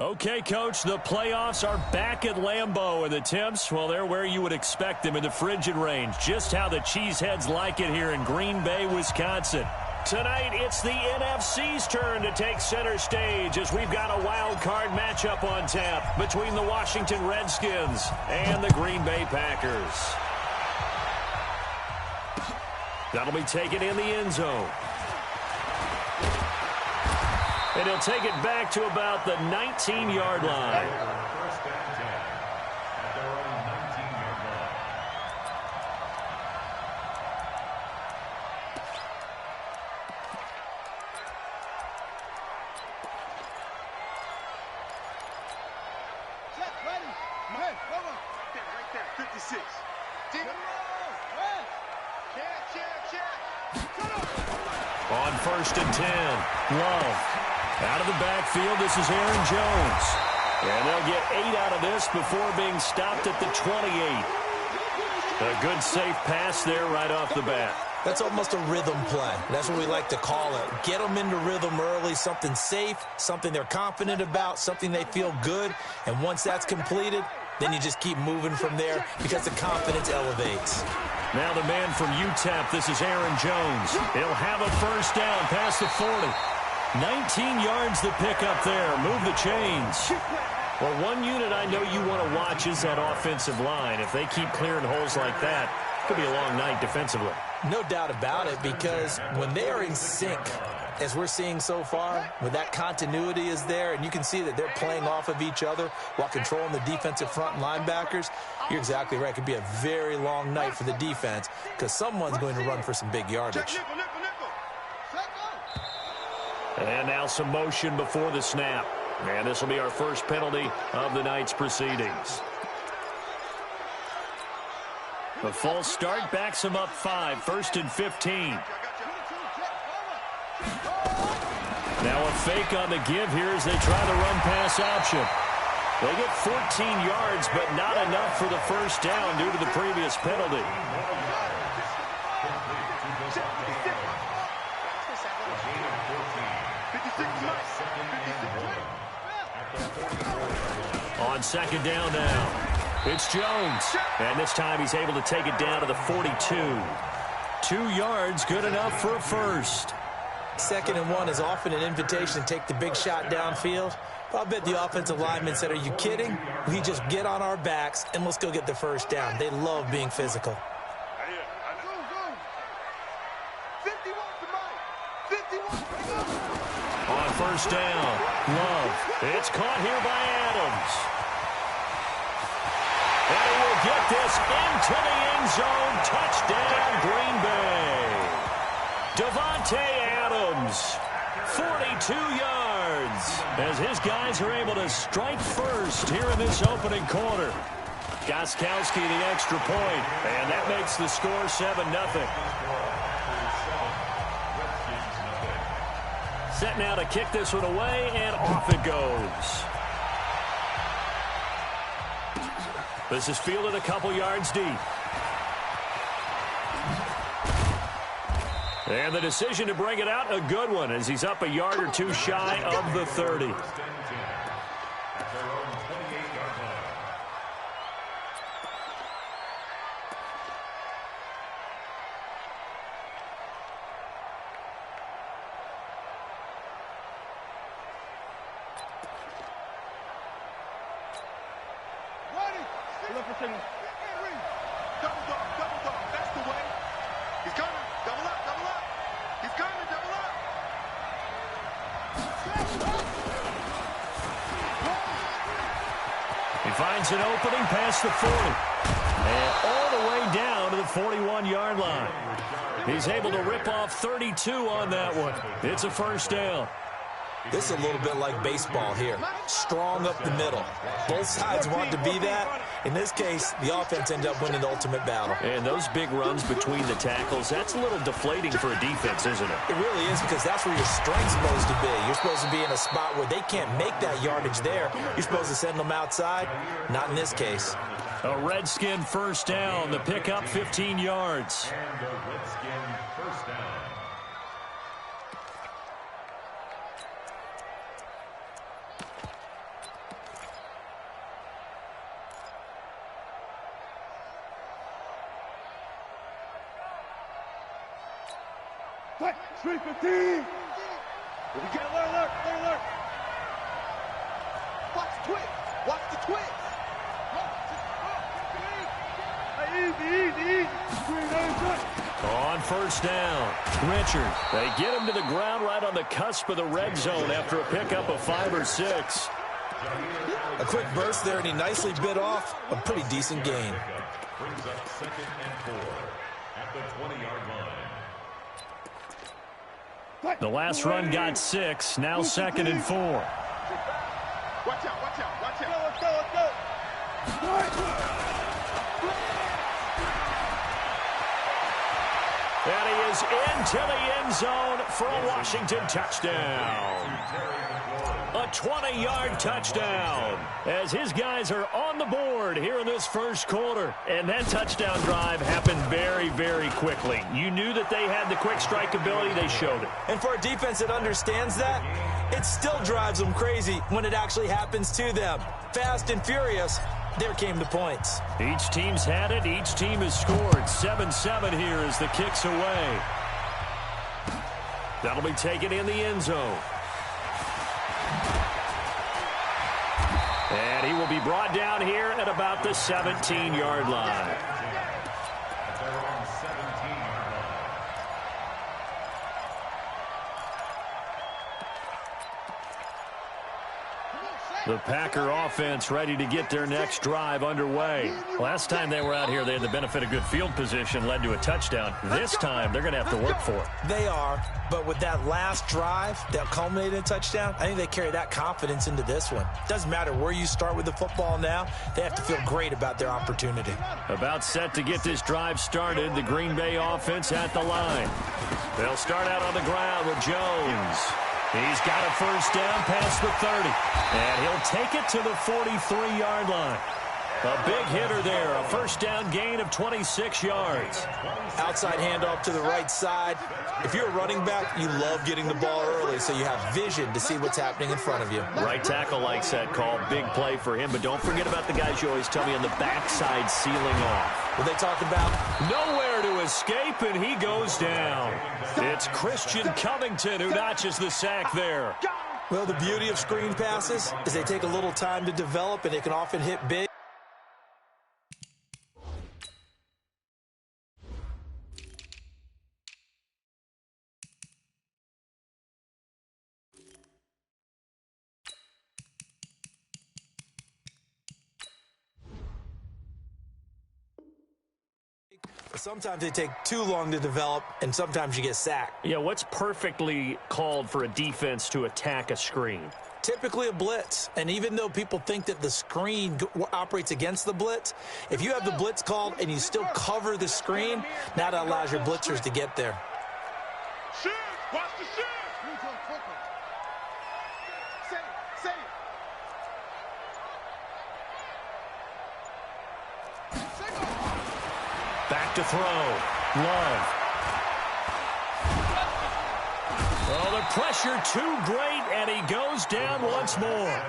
Okay, Coach, the playoffs are back at Lambeau, and the temps, well, they're where you would expect them in the frigid range. Just how the Cheeseheads like it here in Green Bay, Wisconsin. Tonight, it's the NFC's turn to take center stage as we've got a wild card matchup on tap between the Washington Redskins and the Green Bay Packers. That'll be taken in the end zone. And he'll take it back to about the 19-yard line. First and 10 at their own 19-yard line. Check, ready. Man, come on. Right there, 56. On first and 10, Love. Out of the backfield, this is Aaron Jones. And they'll get 8 out of this before being stopped at the 28. A good safe pass there right off the bat. That's almost a rhythm play. That's what we like to call it. Get them into rhythm early, something safe, something they're confident about, something they feel good. And once that's completed, then you just keep moving from there because the confidence elevates. Now the man from UTEP, this is Aaron Jones. He'll have a first down past the 40. 19 yards the pick up there. Move the chains. Well, one unit I know you want to watch is that offensive line. If they keep clearing holes like that, it could be a long night defensively. No doubt about it, because when they are in sync, as we're seeing so far, when that continuity is there, and you can see that they're playing off of each other while controlling the defensive front linebackers, you're exactly right. It could be a very long night for the defense because someone's going to run for some big yardage. And now some motion before the snap. And this will be our first penalty of the night's proceedings. The false start backs them up 5, first and 15. Now a fake on the give here as they try the run-pass option. They get 14 yards, but not enough for the first down due to the previous penalty. On second down now, it's Jones. And this time he's able to take it down to the 42. 2 yards, good enough for a first. Second and 1 is often an invitation to take the big shot downfield. I'll bet the offensive lineman said, are you kidding? We just get on our backs and let's go get the first down. They love being physical. On first down, Love. It's caught here by Adams. And he will get this into the end zone. Touchdown, Green Bay. Davante Adams, 42 yards, as his guys are able to strike first here in this opening quarter. Gostkowski the extra point, and that makes the score 7-0. Set now to kick this one away, and off it goes. This is fielded a couple yards deep. And the decision to bring it out, a good one, as he's up a yard or two shy of the 30. Finds an opening past the 40. And all the way down to the 41-yard line. He's able to rip off 32 on that one. It's a first down. This is a little bit like baseball here. Strong up the middle. Both sides want to be that. In this case, the offense ended up winning the ultimate battle. And those big runs between the tackles, that's a little deflating for a defense, isn't it? It really is, because that's where your strength's supposed to be. You're supposed to be in a spot where they can't make that yardage there. You're supposed to send them outside. Not in this case. A Redskin first down. The pickup 15 yards. And the Redskin first down. Fight. 315. We got alert. Watch the twist. Watch the twist. Easy. On first down, Richard. They get him to the ground right on the cusp of the red zone after a pickup of 5 or 6. A quick burst there, and he nicely bit off a pretty decent gain. Brings up 2nd and 4 at the 20-yard line. The last run got 6, now 2nd and 4. Watch out. Let's go. And he is into the end zone for a Washington touchdown. A 20-yard touchdown as his guys are on the board here in this first quarter. And that touchdown drive happened very, very quickly. You knew that they had the quick strike ability. They showed it. And for a defense that understands that, it still drives them crazy when it actually happens to them. Fast and furious, there came the points. Each team's had it. Each team has scored. 7-7 here as the kick's away. That'll be taken in the end zone. And he will be brought down here at about the 17-yard line. The Packer offense ready to get their next drive underway. Last time they were out here, they had the benefit of good field position, led to a touchdown. This time, they're going to have to work for it. They are, but with that last drive that culminated in a touchdown, I think they carry that confidence into this one. Doesn't matter where you start with the football now, they have to feel great about their opportunity. About set to get this drive started, the Green Bay offense at the line. They'll start out on the ground with Jones. He's got a first down past the 30. And he'll take it to the 43-yard line. A big hitter there. A first down gain of 26 yards. Outside handoff to the right side. If you're a running back, you love getting the ball early so you have vision to see what's happening in front of you. Right tackle likes that call. Big play for him. But don't forget about the guys you always tell me on the backside sealing off. What they talk about? Nowhere to escape, and he goes down. It's Christian Covington who notches the sack there. Well, the beauty of screen passes is they take a little time to develop, and they can often hit big. Sometimes they take too long to develop, and sometimes you get sacked. Yeah, what's perfectly called for a defense to attack a screen? Typically a blitz, and even though people think that the screen operates against the blitz, if you have the blitz called and you still cover the screen, now that allows your blitzers to get there. Shoot! Watch the shoot! Say it. Back to throw. Love. Oh, the pressure too great, and he goes down once more.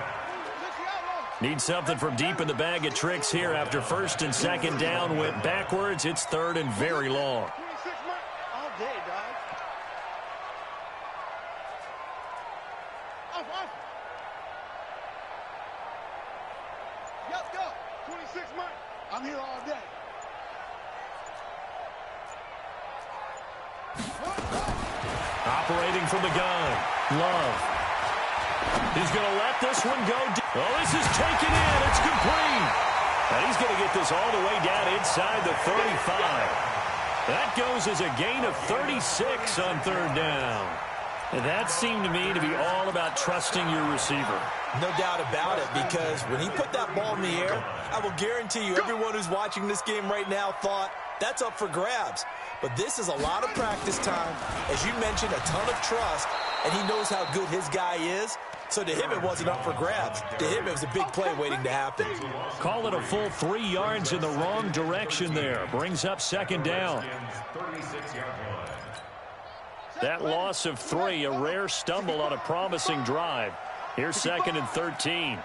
Need something from deep in the bag of tricks here after first and second down went backwards. It's third and very long. All day, dog. Off. Yep, go. 26 months. I'm here all day. Operating from the gun. Love. He's going to let this one go. Oh, this is taken in. It's complete. And he's going to get this all the way down inside the 35. That goes as a gain of 36 on third down. And that seemed to me to be all about trusting your receiver. No doubt about it, because when he put that ball in the air, I will guarantee you everyone who's watching this game right now thought, that's up for grabs. But this is a lot of practice time. As you mentioned, a ton of trust, and he knows how good his guy is. So to him, it wasn't up for grabs. To him, it was a big play waiting to happen. Call it a full 3 yards in the wrong direction there. Brings up second down. That loss of 3, a rare stumble on a promising drive. Here's second and 13.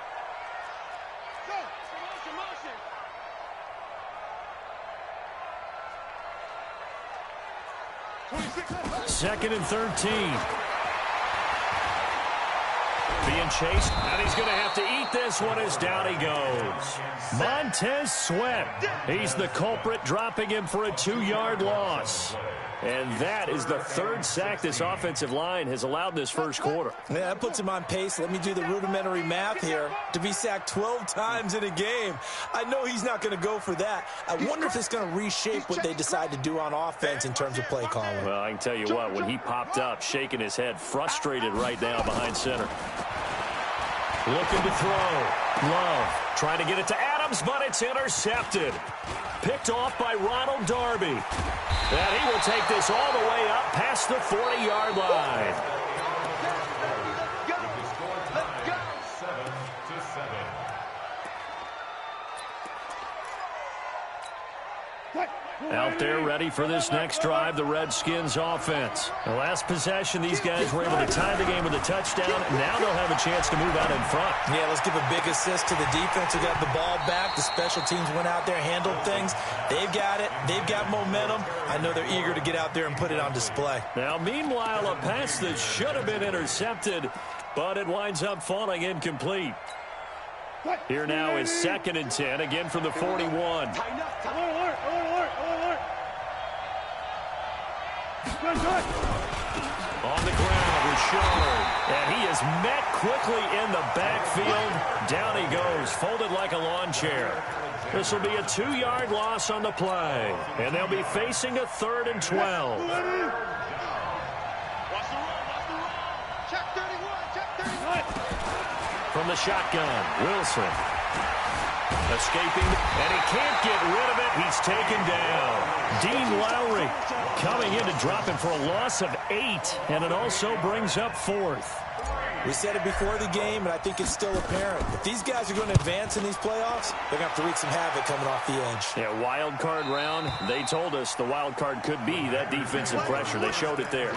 2nd and 13. Being chased, and he's going to have to eat this one as down he goes. Montez Sweat. He's the culprit, dropping him for a 2-yard loss. And that is the 3rd sack this offensive line has allowed in this first quarter. Yeah, that puts him on pace. Let me do the rudimentary math here. To be sacked 12 times in a game, I know he's not going to go for that. I wonder if it's going to reshape what they decide to do on offense in terms of play calling. Well, I can tell you what, when he popped up, shaking his head, frustrated right now behind center. Looking to throw. Love trying to get it to Adams, but it's intercepted. Picked off by Ronald Darby. And he will take this all the way up past the 40-yard line. Out there ready for this next drive, the Redskins offense. The last possession, these guys were able to tie the game with a touchdown. Now they'll have a chance to move out in front. Yeah, let's give a big assist to the defense who got the ball back. The special teams went out there, handled things. They've got it. They've got momentum. I know they're eager to get out there and put it on display. Now, meanwhile, a pass that should have been intercepted, but it winds up falling incomplete. Here now is 2nd and 10, again from the 41. On the ground, Rashard. And he is met quickly in the backfield. Down he goes, folded like a lawn chair. This will be a 2-yard loss on the play. And they'll be facing a 3rd and 12. From the shotgun, Wilson. Escaping, and he can't get rid of it. He's taken down. Dean Lowry coming in to drop him for a loss of 8, and it also brings up 4th. We said it before the game, and I think it's still apparent. If these guys are going to advance in these playoffs, they're going to have to wreak some havoc coming off the edge. Yeah, wild card round. They told us the wild card could be that defensive pressure. They showed it there.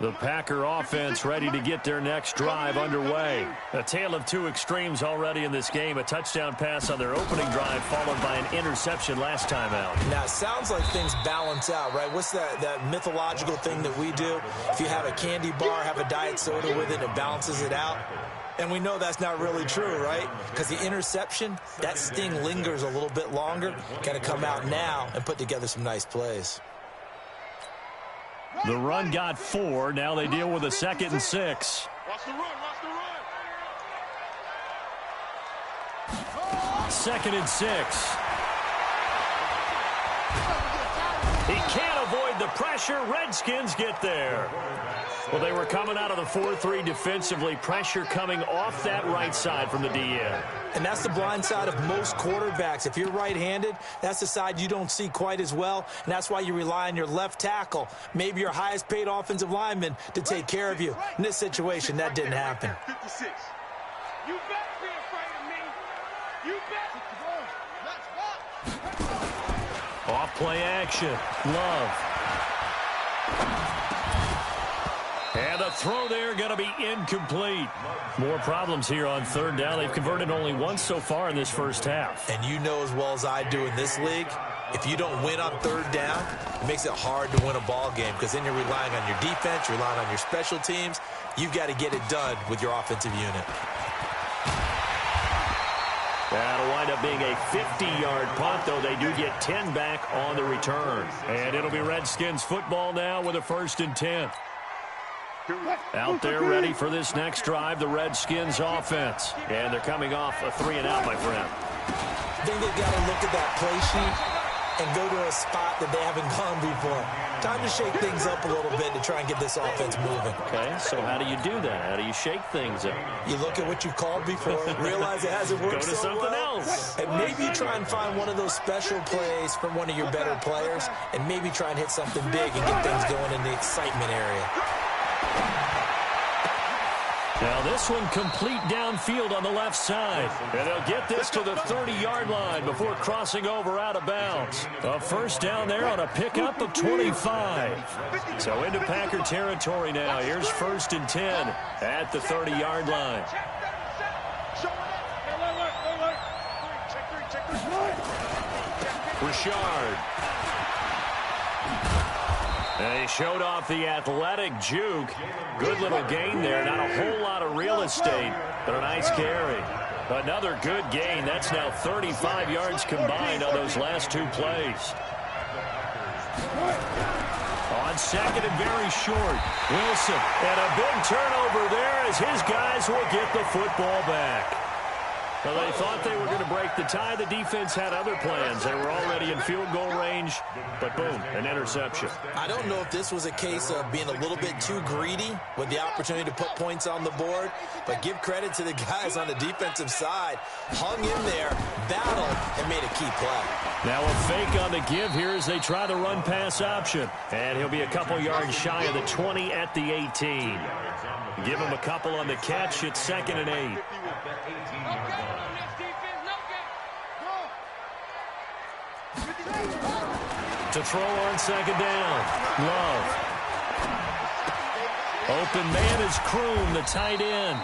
The Packer offense ready to get their next drive underway. A tale of two extremes already in this game. A touchdown pass on their opening drive followed by an interception last time out. Now, it sounds like things balance out, right? What's that mythological thing that we do? If you have a candy bar, have a diet soda with it, it balances it out. And we know that's not really true, right? Because the interception, that sting lingers a little bit longer. Got to come out now and put together some nice plays. The run got 4. Now they deal with a 2nd and 6. Watch the run, watch the run. 2nd and 6. He can't avoid the pressure. Redskins get there. Well, they were coming out of the 4-3 defensively. Pressure coming off that right side from the DN. And that's the blind side of most quarterbacks. If you're right-handed, that's the side you don't see quite as well. And that's why you rely on your left tackle, maybe your highest-paid offensive lineman, to take care of you. In this situation, that didn't happen. 56. You better be afraid of me. You better. Off play action. Love. And the throw there going to be incomplete. More problems here on 3rd down. They've converted only once so far in this first half. And you know as well as I do in this league, if you don't win on 3rd down, it makes it hard to win a ball game because then you're relying on your defense, you're relying on your special teams. You've got to get it done with your offensive unit. That'll wind up being a 50-yard punt, though they do get 10 back on the return. And it'll be Redskins football now with a 1st and 10. Out there ready for this next drive, the Redskins offense. And they're coming off a 3-and-out, my friend. I think they've got to look at that play sheet and go to a spot that they haven't gone before. Time to shake things up a little bit to try and get this offense moving. Okay, so how do you do that? How do you shake things up? You look at what you've called before, realize it hasn't worked Go to so something well, else. and maybe you try and find one of those special plays from one of your better players, and maybe try and hit something big and get things going in the excitement area. Now this one complete downfield on the left side. And they'll get this to the 30-yard line before crossing over out of bounds. A 1st down there on a pickup of 25. So into Packer territory now. Here's 1st and 10 at the 30-yard line. Richard. And he showed off the athletic juke. Good little gain there. Not a whole lot of real estate, but a nice carry. Another good gain. That's now 35 yards combined on those last two plays. On second and very short, Wilson. And a big turnover there as his guys will get the football back. Well, they thought they were going to break the tie. The defense had other plans. They were already in field goal range, but boom, an interception. I don't know if this was a case of being a little bit too greedy with the opportunity to put points on the board, but give credit to the guys on the defensive side. Hung in there, battled, and made a key play. Now a fake on the give here as they try the run-pass option. And he'll be a couple yards shy of the 20 at the 18. Give him a couple on the catch. It's 2nd and 8. To throw on 2nd down. Love. Open man is Kroon, the tight end.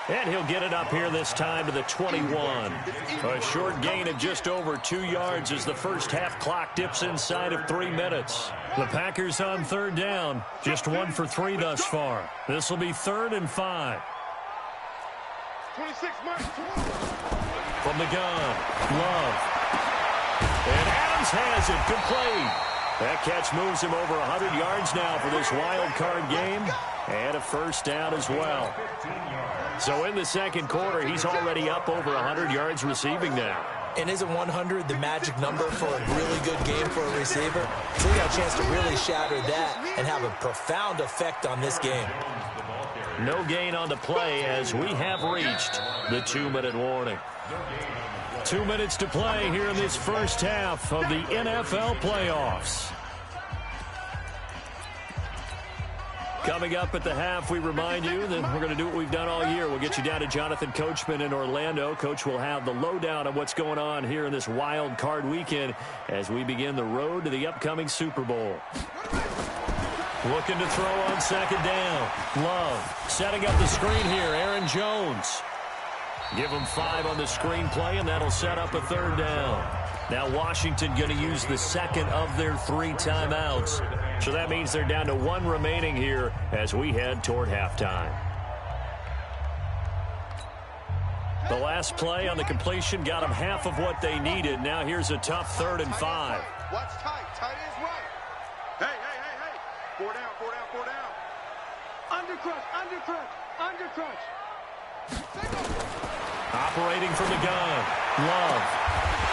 And he'll get it up here this time to the 21. A short gain of just over 2 yards as the first half clock dips inside of 3 minutes. The Packers on 3rd down. Just 1 for 3 thus far. This will be 3rd and 5. 26 marks. From the gun. Love. And Adams has it complete. That catch moves him over 100 yards now for this wild card game. And a first down as well. So in the second quarter, he's already up over 100 yards receiving now. And isn't 100 the magic number for a really good game for a receiver? So he got a chance to really shatter that and have a profound effect on this game. No gain on the play as we have reached the 2-minute warning. 2 minutes to play here in this first half of the NFL playoffs. Coming up at the half, we remind you that we're going to do what we've done all year. We'll get you down to Jonathan Coachman in Orlando. Coach will have the lowdown on what's going on here in this wild card weekend as we begin the road to the upcoming Super Bowl. Looking to throw on 2nd down. Love setting up the screen here. Aaron Jones. Give him 5 on the screen play, and that'll set up a 3rd down. Now Washington going to use the second of their 3 timeouts. So that means they're down to 1 remaining here as we head toward halftime. The last play on the completion got them half of what they needed. Now here's a tough 3rd and 5. Watch tight. Tight is right. Hey. 4 down. Undercrunch. Operating from the gun. Love.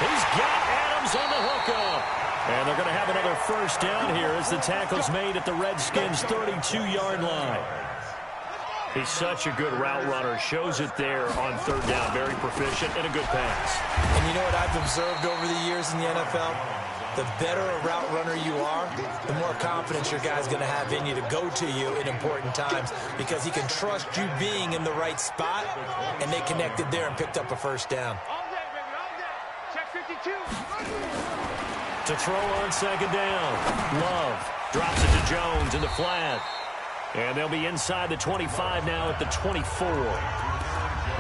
He's got Adams on the hookup. And they're going to have another first down here as the tackle's made at the Redskins' 32-yard line. He's such a good route runner. Shows it there on 3rd down. Very proficient and a good pass. And you know what I've observed over the years in the NFL? The better a route runner you are, the more confidence your guy's going to have in you to go to you in important times because he can trust you being in the right spot, and they connected there and picked up a first down. All day, baby, all day. Check 52. To throw on 2nd down. Love drops it to Jones in the flat. And they'll be inside the 25 now at the 24.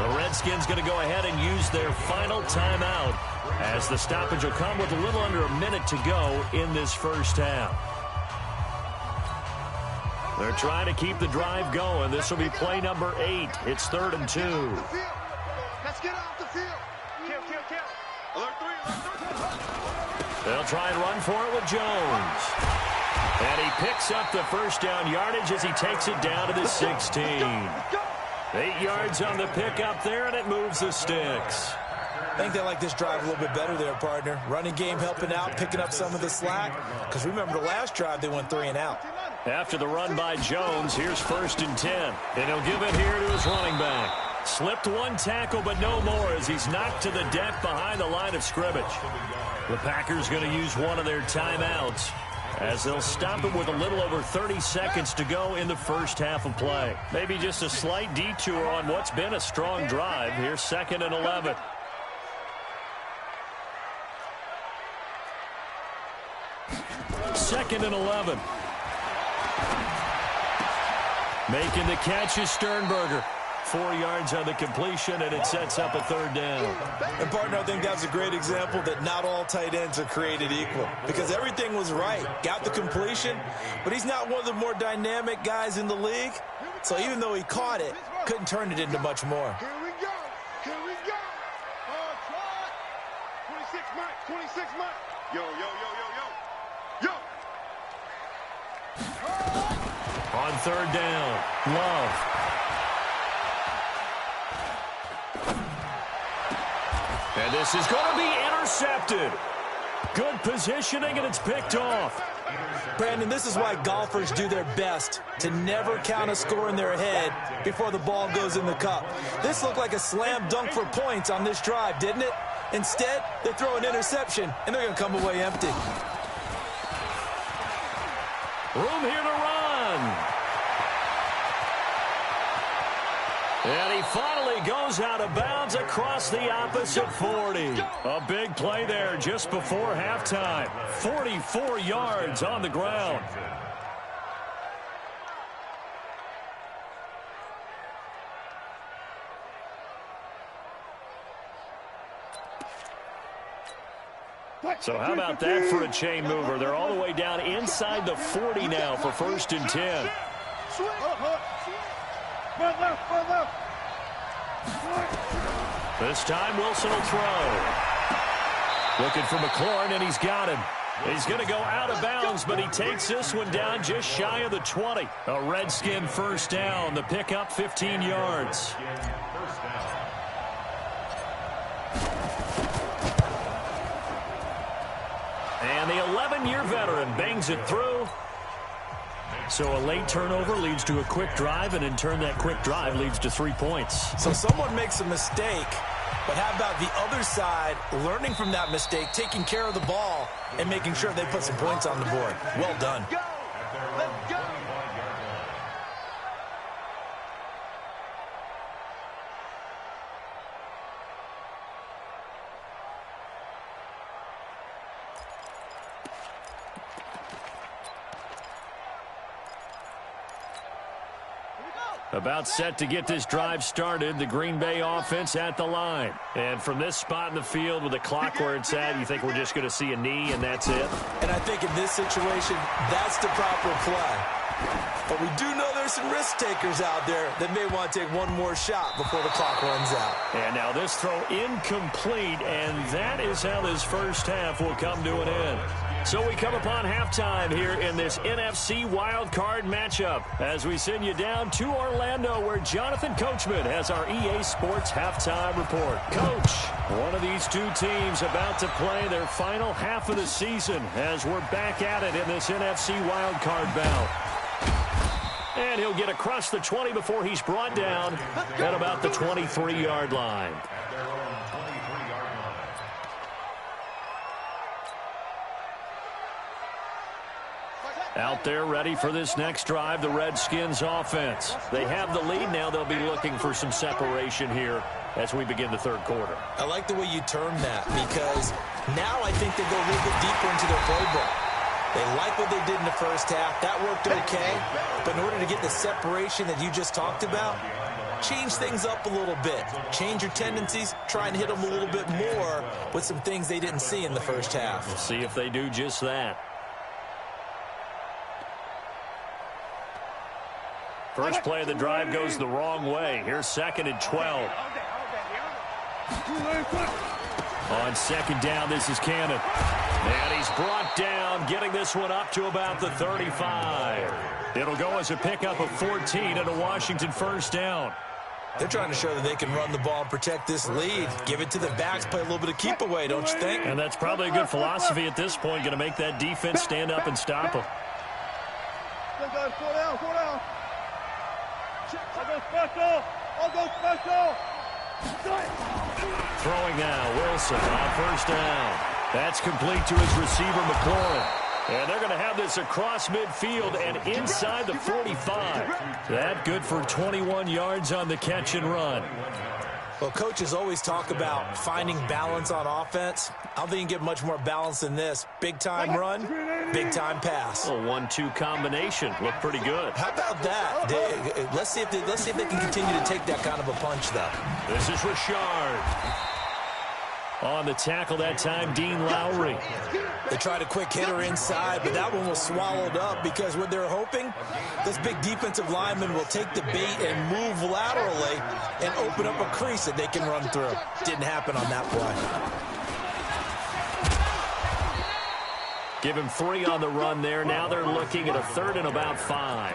The Redskins going to go ahead and use their final timeout as the stoppage will come with a little under a minute to go in this first half. They're trying to keep the drive going. This will be play number 8. It's 3rd and 2. Let's get off the field. Kill. Alert 3. They'll try and run for it with Jones. And he picks up the first down yardage as he takes it down to the 16. 8 yards on the pickup there, and it moves the sticks. I think they like this drive a little bit better there, partner. Running game helping out, picking up some of the slack. Because remember the last drive, they went 3 and out. After the run by Jones, here's 1st and 10. And he'll give it here to his running back. Slipped 1 tackle, but no more as he's knocked to the deck behind the line of scrimmage. The Packers going to use one of their timeouts as they'll stop him with a little over 30 seconds to go in the first half of play. Maybe just a slight detour on what's been a strong drive. Here's 2nd and 11. Second and 11. Making the catch is Sternberger. 4 yards on the completion, and it sets up a third down. And, partner, I think that's a great example that not all tight ends are created equal because everything was right. Got the completion, but he's not one of the more dynamic guys in the league. So even though he caught it, couldn't turn it into much more. Here we go. Here we go. 26 Mike. 26 Mike. Yo, yo, yo, yo, yo. Yo. On third down, Love. And this is going to be intercepted. Good positioning, and it's picked off. Brandon, this is why golfers do their best to never count a score in their head before the ball goes in the cup. This looked like a slam dunk for points on this drive, didn't it? Instead, they throw an interception, and they're going to come away empty. Room here to run. And he finally goes out of bounds across the opposite 40. A big play there just before halftime. 44 yards on the ground. So how about that for a chain mover? They're all the way down inside the 40 now for 1st and 10. This time Wilson will throw. Looking for McLaurin, and he's got him. He's going to go out of bounds, but he takes this one down just shy of the 20. A Redskin first down. The pickup 15 yards. And the 11-year veteran bangs it through. So a late turnover leads to a quick drive, and in turn that quick drive leads to 3 points. So someone makes a mistake, but how about the other side learning from that mistake, taking care of the ball, and making sure they put some points on the board? Well done. Let's go. About set to get this drive started, the Green Bay offense at the line. And from this spot in the field with the clock where it's at, you think we're just going to see a knee and that's it? And I think in this situation, that's the proper play. But we do know there's some risk takers out there that may want to take one more shot before the clock runs out. And now this throw incomplete, and that is how this first half will come to an end. So we come upon halftime here in this NFC wildcard matchup as we send you down to Orlando where Jonathan Coachman has our EA Sports halftime report. Coach, one of these two teams about to play their final half of the season as we're back at it in this NFC wildcard bout. And he'll get across the 20 before he's brought down at about the 23-yard line. Out there ready for this next drive, the Redskins offense. They have the lead now. They'll be looking for some separation here as we begin the third quarter. I like the way you term that because now I think they go a little bit deeper into their playbook. They like what they did in the first half. That worked okay. But in order to get the separation that you just talked about, change things up a little bit. Change your tendencies. Try and hit them a little bit more with some things they didn't see in the first half. We'll see if they do just that. First play of the drive goes the wrong way. Here's 2nd and 12. On 2nd down, this is Cannon. And he's brought down, getting this one up to about the 35. It'll go as a pickup of 14 and a Washington first down. They're trying to show that they can run the ball and protect this lead. Give it to the backs, play a little bit of keep away, don't you think? And that's probably a good philosophy at this point, going to make that defense stand up and stop them. Let's go, 4 down, 4 down. I'll go special. I'll go special. Throwing now, Wilson on first down. That's complete to his receiver, McLaurin. And they're going to have this across midfield and inside the 45. That good for 21 yards on the catch and run. Well, coaches always talk about finding balance on offense. I don't think you can get much more balance than this. Big-time run, big-time pass. A 1-2 combination. Looked pretty good. How about that? Let's see if they can continue to take that kind of a punch, though. This is Richard. On the tackle that time, Dean Lowry. They tried a quick hitter inside, but that one was swallowed up because what they're hoping, this big defensive lineman will take the bait and move laterally and open up a crease that they can run through. Didn't happen on that play. Give him 3 on the run there. Now they're looking at a 3rd and about 5.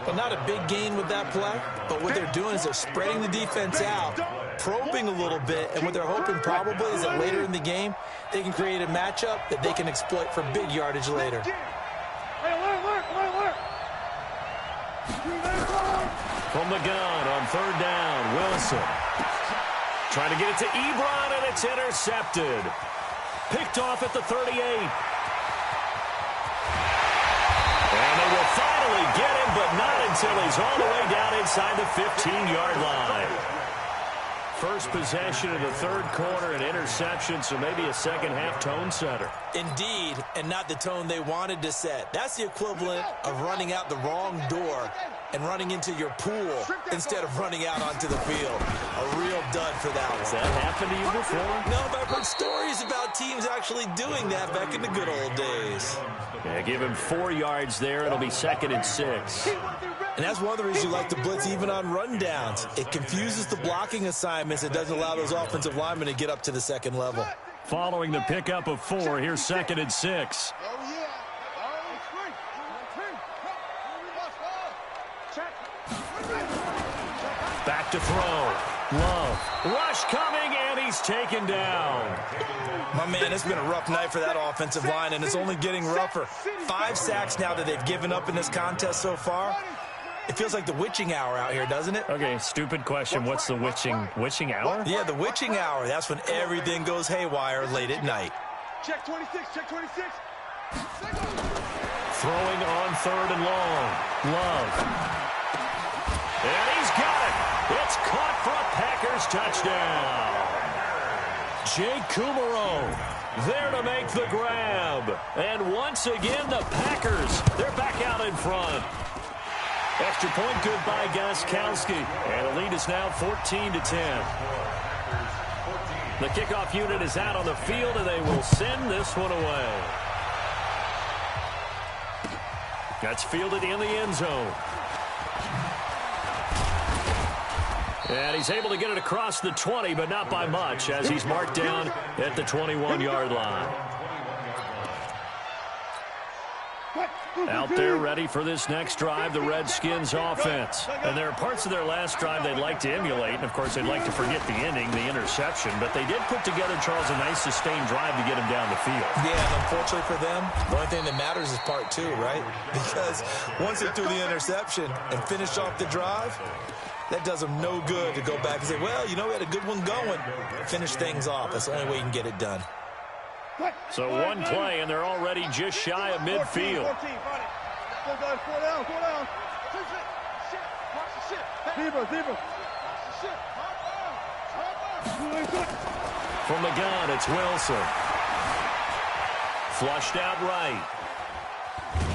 Well, not a big gain with that play, but what they're doing is they're spreading the defense out, probing a little bit, and what they're hoping probably is that later in the game, they can create a matchup that they can exploit for big yardage later. From the gun on 3rd down, Wilson. Trying to get it to Ebron, and it's intercepted. Picked off at the 38. And they will finally get him, but not until he's all the way down inside the 15-yard line. First possession of the 3rd quarter, an interception, so maybe a second-half tone setter. Indeed, and not the tone they wanted to set. That's the equivalent of running out the wrong door and running into your pool instead of running out onto the field. A real dud for that one. Has that happened to you before? No, but I've heard stories about teams actually doing that back in the good old days. Yeah, give him 4 yards there. It'll be 2nd and 6. And that's one of the reasons you like to blitz even on rundowns. It confuses the blocking assignments. It doesn't allow those offensive linemen to get up to the 2nd level. Following the pickup of 4, here's 2nd and 6. Back to throw. Love. Rush coming, and he's taken down. My man, it's been a rough night for that offensive line, and it's only getting rougher. 5 sacks now that they've given up in this contest so far. It feels like the witching hour out here, doesn't it? Okay, stupid question. What's the witching hour? Yeah, the witching hour. That's when everything goes haywire late at night. Check 26, check 26. Throwing on 3rd and long. Love. And he's got it. It's caught for a Packers touchdown. Jake Kumaro there to make the grab. And once again, the Packers, they're back out in front. Extra point good by Gostkowski. And the lead is now 14-10. The kickoff unit is out on the field, and they will send this one away. That's fielded in the end zone. And he's able to get it across the 20, but not by much, as he's marked down at the 21-yard line. Out there ready for this next drive, the Redskins offense. And there are parts of their last drive they'd like to emulate. And, of course, they'd like to forget the inning, the interception. But they did put together, Charles, a nice sustained drive to get him down the field. Yeah, and unfortunately for them, the only thing that matters is part 2, right? Because once they threw the interception and finished off the drive, that does them no good to go back and say, well, you know, we had a good one going. Finish things off. That's the only way you can get it done. So one play, and they're already just shy of midfield. 14, 4 down, 4 down. Zebra. From the gun, it's Wilson. Flushed out right.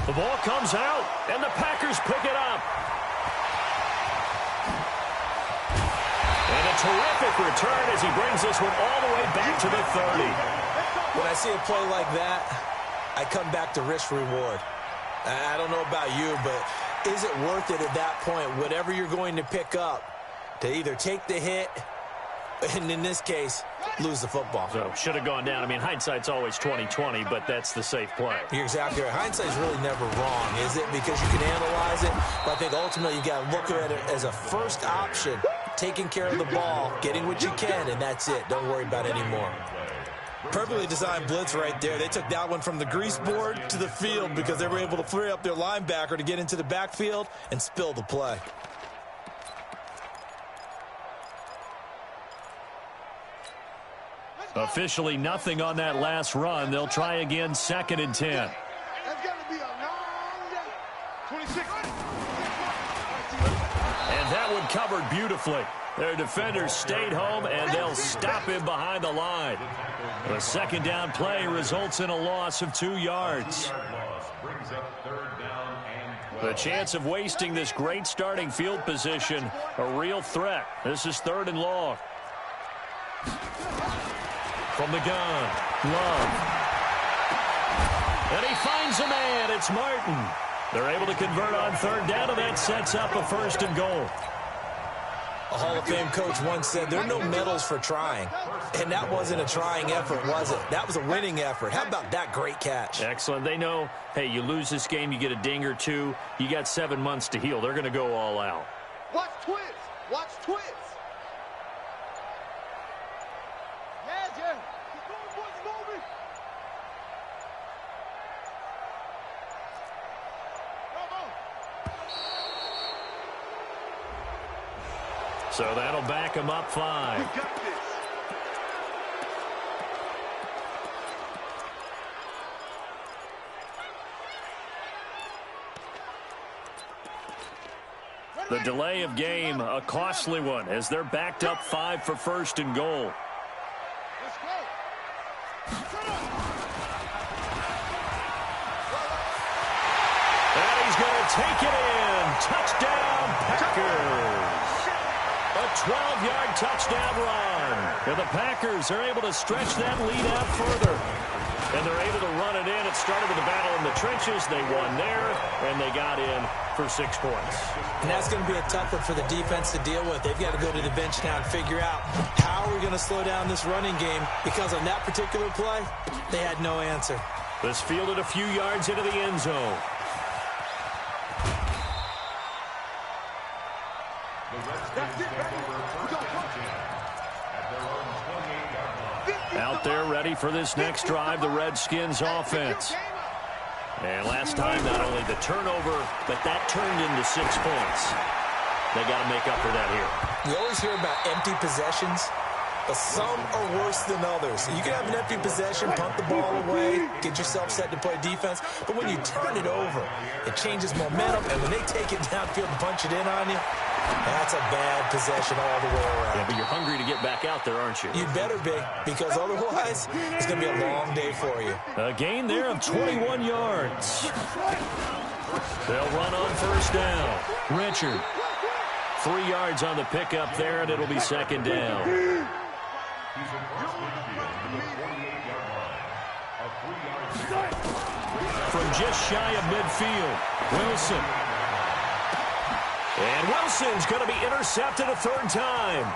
The ball comes out, and the Packers pick it up. And a terrific return as he brings this one all the way back to the 30. When I see a play like that, I come back to risk-reward. I don't know about you, but is it worth it at that point, whatever you're going to pick up, to either take the hit and, in this case, lose the football? So, should have gone down. I mean, hindsight's always 20/20, but that's the safe play. You're exactly right. Hindsight's really never wrong, is it? Because you can analyze it, but I think ultimately you got to look at it as a first option, taking care of the ball, getting what you can, and that's it. Don't worry about any more. Perfectly designed blitz right there. They took that one from the grease board to the field because they were able to free up their linebacker to get into the backfield and spill the play. Officially nothing on that last run. They'll try again, 2nd and 10. That's got to be a long day. 26. And that one covered beautifully. Their defenders stayed home, and they'll stop him behind the line. The second down play results in a loss of 2 yards. The chance of wasting this great starting field position, a real threat. This is 3rd and long. From the gun, Love. And he finds a man. It's Martin. They're able to convert on 3rd down, and that sets up a 1st and goal. A Hall of Fame coach once said there are no medals for trying. And that wasn't a trying effort, was it? That was a winning effort. How about that great catch? Excellent. They know, hey, you lose this game, you get a ding or two. You got 7 months to heal. They're going to go all out. Watch twins. Watch twins. Yeah, Jeff. Keep going, boys. Moving. Come on. So that'll back him up 5. We got this. The delay of game, a costly one, as they're backed up 5 for 1st and goal. Let's go. And he's going to take it in. Touchdown, Packers. A 12-yard touchdown run. And the Packers are able to stretch that lead out further. And they're able to run it in. It started with a battle in the trenches. They won there, and they got in for 6 points. And that's going to be a tough one for the defense to deal with. They've got to go to the bench now and figure out how are we going to slow down this running game, because on that particular play, they had no answer. This fielded a few yards into the end zone. Out there ready for this next drive, the Redskins offense. And last time, not only the turnover, but that turned into 6 points. They got to make up for that here. You always hear about empty possessions, but some are worse than others. You can have an empty possession, punt the ball away, get yourself set to play defense, but when you turn it over, it changes momentum, and when they take it downfield and punch it in on you, that's a bad possession all the way around. Yeah, but you're hungry to get back out there, aren't you? You'd better be, because otherwise, it's going to be a long day for you. A gain there of 21 yards. They'll run on 1st down. Richard. 3 yards on the pickup there, and it'll be 2nd down. From just shy of midfield, Wilson. And Wilson's going to be intercepted a 3rd time.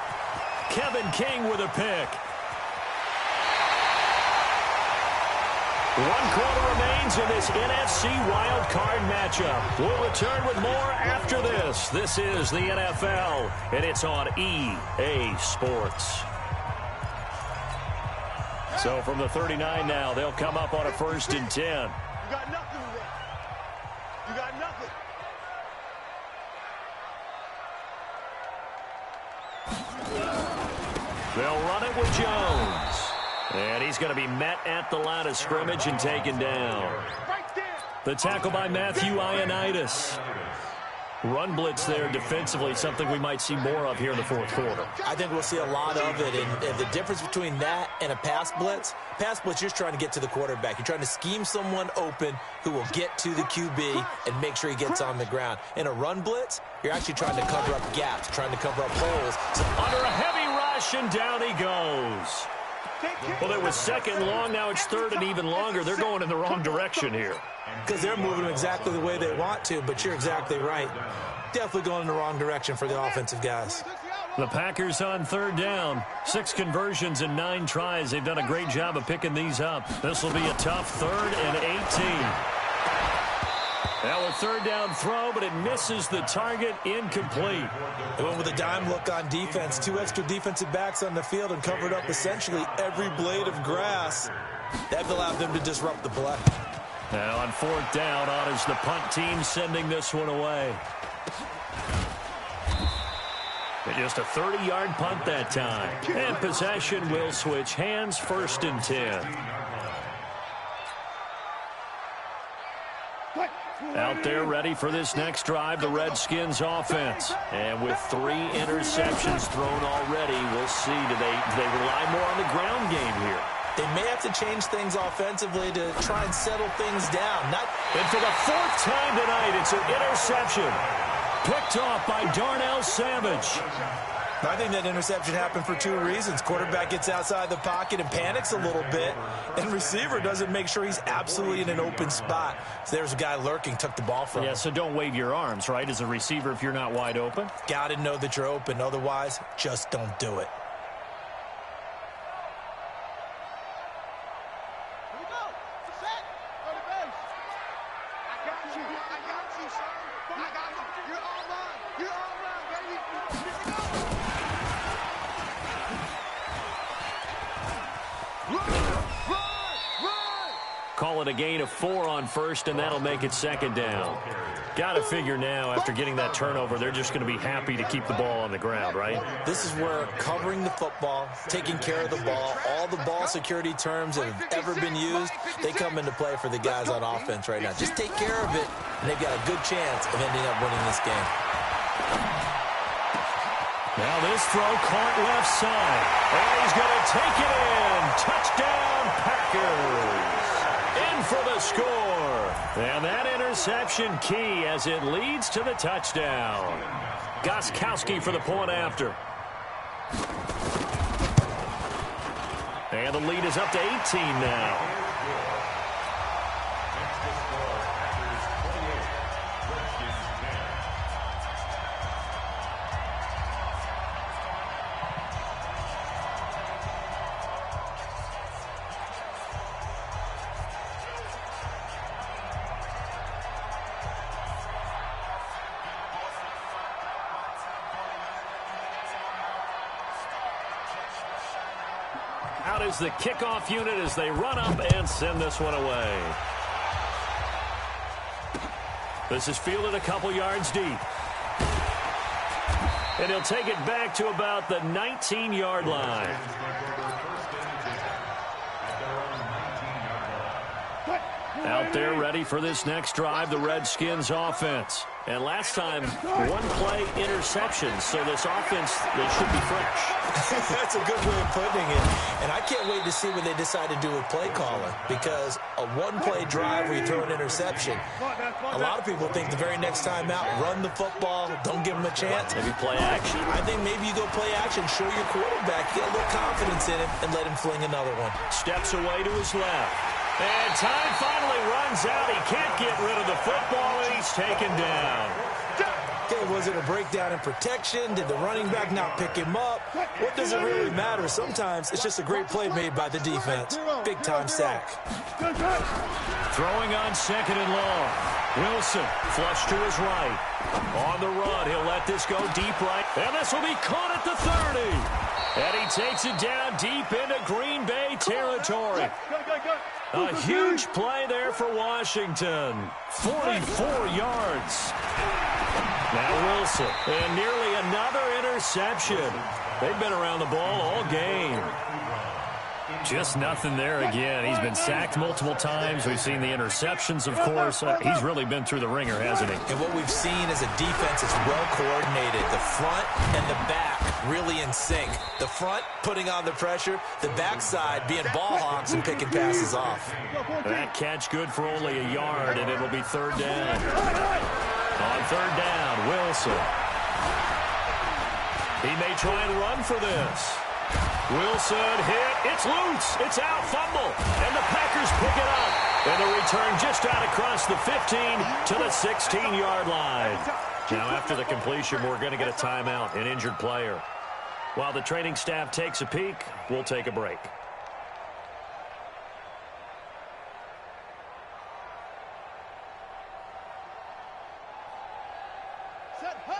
Kevin King with a pick. 1 quarter remains in this NFC wildcard matchup. We'll return with more after this. This is the NFL, and it's on EA Sports. So from the 39 now, they'll come up on a 1st and 10. You got nothing to run. You got nothing. They'll run it with Jones. And he's going to be met at the line of scrimmage and taken down. The tackle by Matthew Ioannidis. Run blitz there defensively, something we might see more of here in the 4th quarter. I think we'll see a lot of it, and the difference between that and a pass blitz, you're just trying to get to the quarterback. You're trying to scheme someone open who will get to the QB and make sure he gets on the ground. In a run blitz, you're actually trying to cover up gaps, trying to cover up holes. So under a heavy rush, and down he goes. Well, it was 2nd long, now it's 3rd and even longer. They're going in the wrong direction here. Because they're moving exactly the way they want to, but you're exactly right. Definitely going in the wrong direction for the offensive guys. The Packers on 3rd down. 6 conversions and 9 tries. They've done a great job of picking these up. This will be a tough 3rd and 18. Now a 3rd down throw, but it misses the target, incomplete. They went with a dime look on defense. 2 extra defensive backs on the field and covered up essentially every blade of grass. That allowed them to disrupt the play. Now on 4th down, on is the punt team sending this one away. Just a 30-yard punt that time. And possession will switch hands, 1st and 10. Out there ready for this next drive, the Redskins offense. And with 3 interceptions thrown already, we'll see. Do they rely more on the ground game here? They may have to change things offensively to try and settle things down. And for the 4th time tonight, it's an interception. Picked off by Darnell Savage. I think that interception happened for 2 reasons. Quarterback gets outside the pocket and panics a little bit, and receiver doesn't make sure he's absolutely in an open spot. So there's a guy lurking, took the ball from him. Yeah, so don't wave your arms, right, as a receiver if you're not wide open? Got to know that you're open. Otherwise, just don't do it. Call it a gain of 4 on first, and that'll make it 2nd down. Got to figure now, after getting that turnover, they're just going to be happy to keep the ball on the ground, right? This is where covering the football, taking care of the ball, all the ball security terms that have ever been used, they come into play for the guys on offense right now. Just take care of it, and they've got a good chance of ending up winning this game. Now this throw caught left side. And he's going to take it in. Touchdown, Packers. In for the score. And that interception key as it leads to the touchdown. Gostkowski for the point after. And the lead is up to 18 now. Out is the kickoff unit as they run up and send this one away. This is fielded a couple yards deep. And he'll take it back to about the 19-yard line. Out there ready for this next drive, the Redskins offense. And last time, 1-play interception, so this offense, they should be fresh. That's a good way of putting it. And I can't wait to see what they decide to do with play calling, because a 1-play drive where you throw an interception, a lot of people think the very next time out, run the football, don't give them a chance. Maybe play action. I think maybe you go play action, show your quarterback, get a little confidence in him, and let him fling another one. Steps away to his left. And time finally runs out. He can't get rid of the football, and he's taken down. Okay, was it a breakdown in protection? Did the running back not pick him up? What does it really matter? Sometimes it's just a great play made by the defense. Big-time sack. Throwing on 2nd and long. Wilson, flush to his right. On the run, he'll let this go deep right. And this will be caught at the 30. And he takes it down deep into Green Bay territory. A huge play there for Washington. 44 yards. Now Wilson. And nearly another interception. They've been around the ball all game. Just nothing there again. He's been sacked multiple times. We've seen the interceptions, of course. He's really been through the ringer, hasn't he? And what we've seen is a defense that's well coordinated. The front and the back really in sync. The front putting on the pressure. The backside being ball hawks and picking passes off. That catch good for only a yard, and it'll be 3rd down. On 3rd down, Wilson. He may try and run for this. Wilson hit. It's loose. It's out. Fumble. And the Packers pick it up. And the return just out across the 15 to the 16-yard line. Now, after the completion, we're going to get a timeout, an injured player. While the training staff takes a peek, we'll take a break.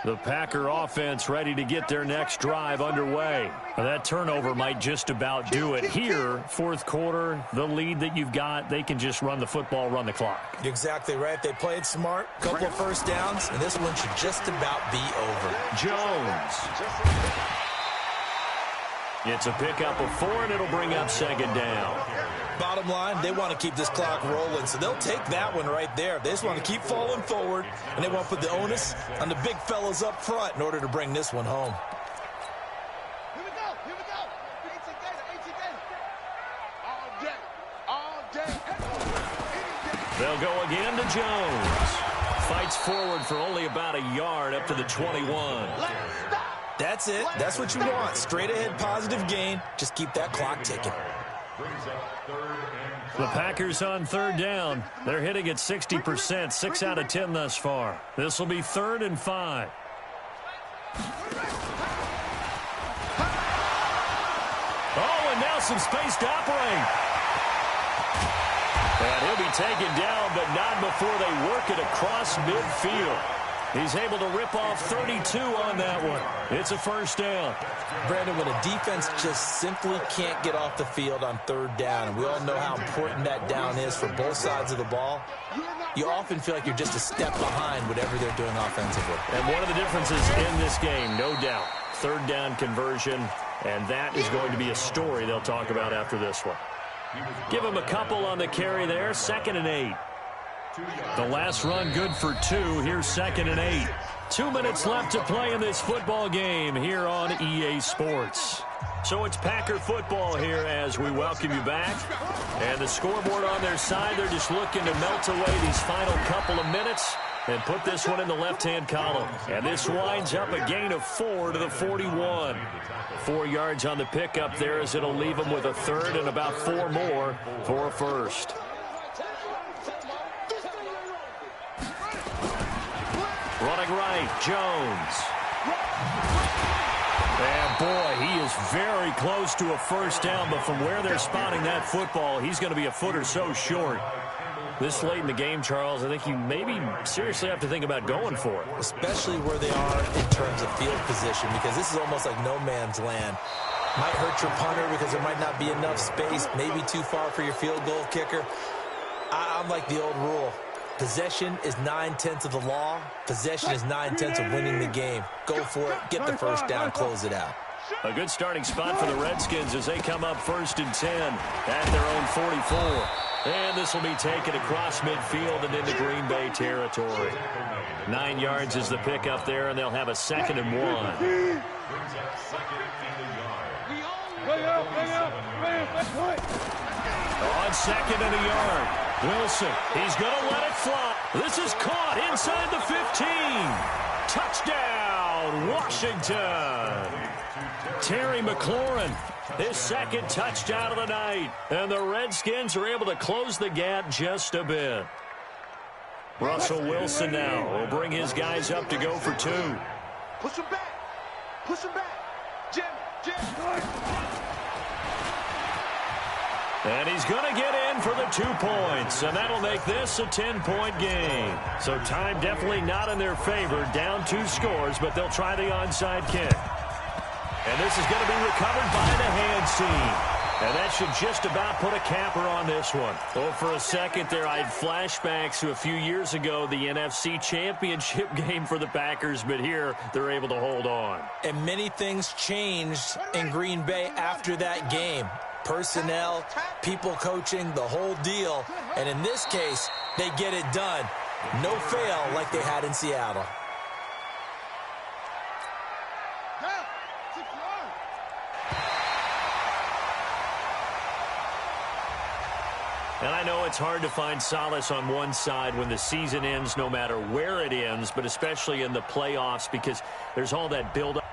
The Packer offense ready to get their next drive underway. That turnover might just about do it here. 4th quarter, the lead that you've got, they can just run the football, run the clock. You're exactly right. They played smart, couple of first downs, and this one should just about be over. Jones. It's a pickup of 4, and it'll bring up 2nd down. Bottom line, they want to keep this clock rolling, so they'll take that one right there. They just want to keep falling forward, and they want to put the onus on the big fellas up front in order to bring this one home. Here we go. Here we go. 18 games. All day. They'll go again to Jones. Fights forward for only about a yard up to the 21. That's it. That's what you want. Straight ahead positive gain. Just keep that clock ticking. The Packers on third down. They're hitting at 60%, 6 out of 10 thus far. This will be 3rd and 5. Oh, and now some space to operate. And he'll be taken down, but not before they work it across midfield. He's able to rip off 32 on that one. It's a first down. Brandon, when a defense just simply can't get off the field on third down, and we all know how important that down is for both sides of the ball, you often feel like you're just a step behind whatever they're doing offensively. And one of the differences in this game, no doubt, third down conversion, and that is going to be a story they'll talk about after this one. Give him a couple on the carry there, 2nd and 8. The last run good for 2. Here's 2nd and 8. 2 minutes left to play in this football game here on EA Sports. So it's Packer football here as we welcome you back. And the scoreboard on their side, they're just looking to melt away these final couple of minutes and put this one in the left-hand column. And this winds up a gain of 4 to the 41. 4 yards on the pickup there as it'll leave them with a 3rd and about 4 more for a first. Running right, Jones. And boy, he is very close to a first down, but from where they're spotting that football, he's going to be a foot or so short. This late in the game, Charles, I think you maybe seriously have to think about going for it. Especially where they are in terms of field position, because this is almost like no man's land. Might hurt your punter because there might not be enough space, maybe too far for your field goal kicker. I'm like the old rule. Possession is 9/10 of the law. Possession is 9/10 of winning the game. Go for it. Get the first down. Close it out. A good starting spot for the Redskins as they come up 1st and 10 at their own 44. And this will be taken across midfield and into Green Bay territory. 9 yards is the pickup there, and they'll have a 2nd and 1. On 2nd and a yard. Wilson, he's going to let it fly. This is caught inside the 15. Touchdown, Washington. Terry McLaurin, his 2nd touchdown of the night. And the Redskins are able to close the gap just a bit. Russell Wilson now will bring his guys up to go for 2. Push him back. Push him back. Jim. And he's going to get in for the 2 points, and that'll make this a 10-point game. So time definitely not in their favor, down 2 scores, but they'll try the onside kick. And this is going to be recovered by the hands team. And that should just about put a capper on this one. Well, for a second there, I had flashbacks to a few years ago, the NFC Championship game for the Packers, but here they're able to hold on. And many things changed in Green Bay after that game. Personnel, people coaching, the whole deal. And in this case, they get it done. No fail like they had in Seattle. And I know it's hard to find solace on one side when the season ends, no matter where it ends, but especially in the playoffs, because there's all that build-up.